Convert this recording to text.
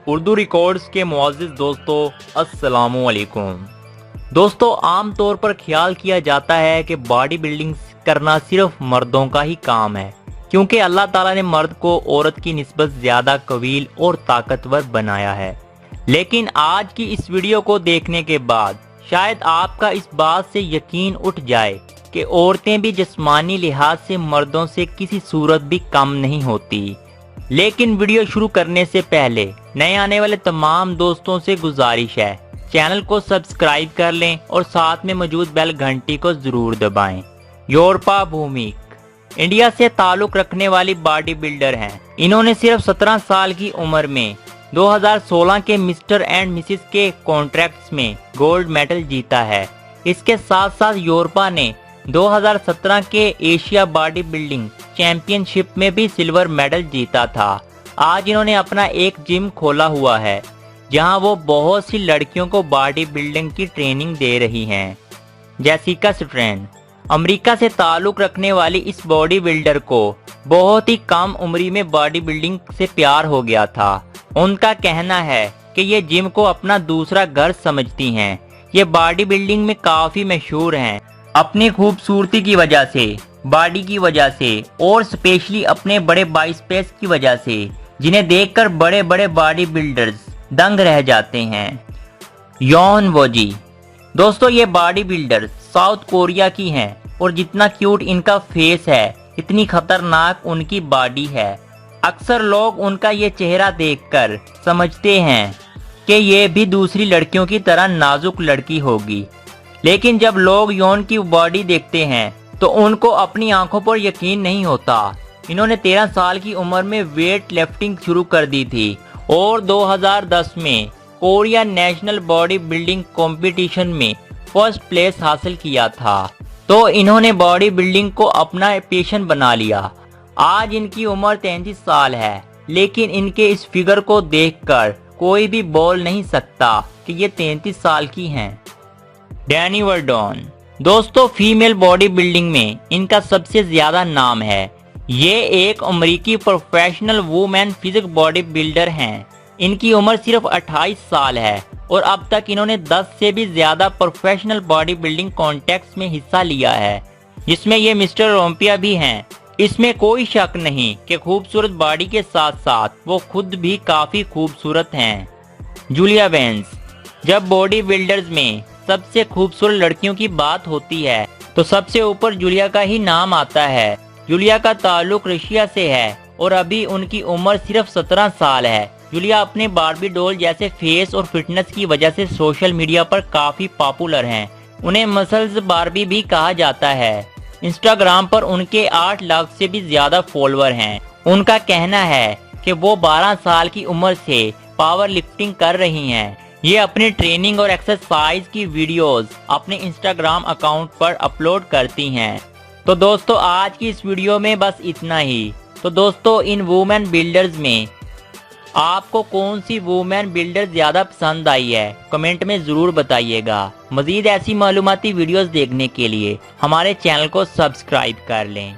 Urdu records کے معزز دوستو السلام علیکم۔ دوستو عام طور پر خیال کیا جاتا ہے کہ باڈی بلڈنگ کرنا صرف مردوں کا ہی کام ہے، کیونکہ اللہ تعالیٰ نے مرد کو عورت کی نسبت زیادہ قوی اور طاقتور بنایا ہے۔ لیکن آج کی اس ویڈیو کو دیکھنے کے بعد شاید آپ کا اس بات سے یقین اٹھ جائے کہ عورتیں بھی جسمانی لحاظ سے مردوں سے کسی صورت بھی کم نہیں ہوتی۔ لیکن ویڈیو شروع کرنے سے پہلے نئے آنے والے تمام دوستوں سے گزارش ہے، چینل کو سبسکرائب کر لیں اور ساتھ میں موجود بیل گھنٹی کو ضرور دبائیں۔ یورپا بھومک انڈیا سے تعلق رکھنے والی باڈی بلڈر ہیں۔ انہوں نے صرف 17 سال کی عمر میں 2016 کے مسٹر اینڈ مسز کے کانٹیسٹ میں گولڈ میڈل جیتا ہے۔ اس کے ساتھ ساتھ یورپا نے 2017 کے ایشیا باڈی بلڈنگ چیمپئن شپ میں بھی سلور میڈل جیتا تھا۔ آج انہوں نے اپنا ایک جم کھولا ہوا ہے جہاں وہ بہت سی لڑکیوں کو باڈی بلڈنگ کی ٹریننگ دے رہی ہیں۔ جیسیکا سٹرین امریکہ سے تعلق رکھنے والی اس باڈی بلڈر کو بہت ہی کم عمری میں باڈی بلڈنگ سے پیار ہو گیا تھا۔ ان کا کہنا ہے کہ یہ جم کو اپنا دوسرا گھر سمجھتی ہیں۔ یہ باڈی بلڈنگ میں کافی مشہور ہیں اپنی خوبصورتی کی وجہ سے، باڈی کی وجہ سے اور اسپیشلی اپنے بڑے بائسپس کی وجہ سے، جنہیں دیکھ کر بڑے بڑے باڈی بلڈرز دنگ رہ جاتے ہیں۔ یون ووجی دوستو، یہ باڈی بلڈر ساؤتھ کوریا کی ہیں اور جتنا کیوٹ ان کا فیس ہے اتنی خطرناک ان کی باڈی ہے۔ اکثر لوگ ان کا یہ چہرہ دیکھ کر سمجھتے ہیں کہ یہ بھی دوسری لڑکیوں کی طرح نازک لڑکی ہوگی، لیکن جب لوگ یون کی باڈی دیکھتے ہیں تو ان کو اپنی آنکھوں پر یقین نہیں ہوتا۔ انہوں نے 13 سال کی عمر میں ویٹ لفٹنگ شروع کر دی تھی اور 2010 میں Korea national body building competition میں فرسٹ پلیس حاصل کیا تھا۔ تو انہوں نے باڈی بلڈنگ کو اپنا پیشن بنا لیا۔ آج ان کی عمر 33 سال ہے، لیکن ان کے اس فگر کو دیکھ کر کوئی بھی بول نہیں سکتا کہ یہ 33 سال کی ہیں۔ ڈینی ورڈون دوستو، فیمیل باڈی بلڈنگ میں ان کا سب سے زیادہ نام ہے۔ یہ ایک امریکی professional woman physique bodybuilder ہیں۔ ان کی عمر صرف 28 سال ہے اور اب تک انہوں نے 10 سے بھی زیادہ پروفیشنل باڈی بلڈنگ کانٹیسٹ میں حصہ لیا ہے، جس میں یہ مسٹر اولمپیا بھی ہیں۔ اس میں کوئی شک نہیں کہ خوبصورت باڈی کے ساتھ ساتھ وہ خود بھی کافی خوبصورت ہیں۔ جولیا وینس جب باڈی بلڈرز میں سب سے خوبصورت لڑکیوں کی بات ہوتی ہے تو سب سے اوپر جولیا کا ہی نام آتا ہے۔ جولیا کا تعلق رشیا سے ہے اور ابھی ان کی عمر صرف 17 سال ہے۔ جولیا اپنے باربی ڈول جیسے فیس اور فٹنس کی وجہ سے سوشل میڈیا پر کافی پاپولر ہیں۔ انہیں مسلز باربی بھی کہا جاتا ہے۔ انسٹاگرام پر ان کے 8 لاکھ سے بھی زیادہ فالوور ہیں۔ ان کا کہنا ہے کہ وہ 12 سال کی عمر سے پاور لفٹنگ کر رہی ہیں۔ یہ اپنی ٹریننگ اور ایکسرسائز کی ویڈیوز اپنے انسٹاگرام اکاؤنٹ پر اپلوڈ کرتی ہیں۔ تو دوستو آج کی اس ویڈیو میں بس اتنا ہی۔ تو دوستو ان وومن بلڈرز میں آپ کو کون سی وومن بلڈر زیادہ پسند آئی ہے کمنٹ میں ضرور بتائیے گا۔ مزید ایسی معلوماتی ویڈیوز دیکھنے کے لیے ہمارے چینل کو سبسکرائب کر لیں۔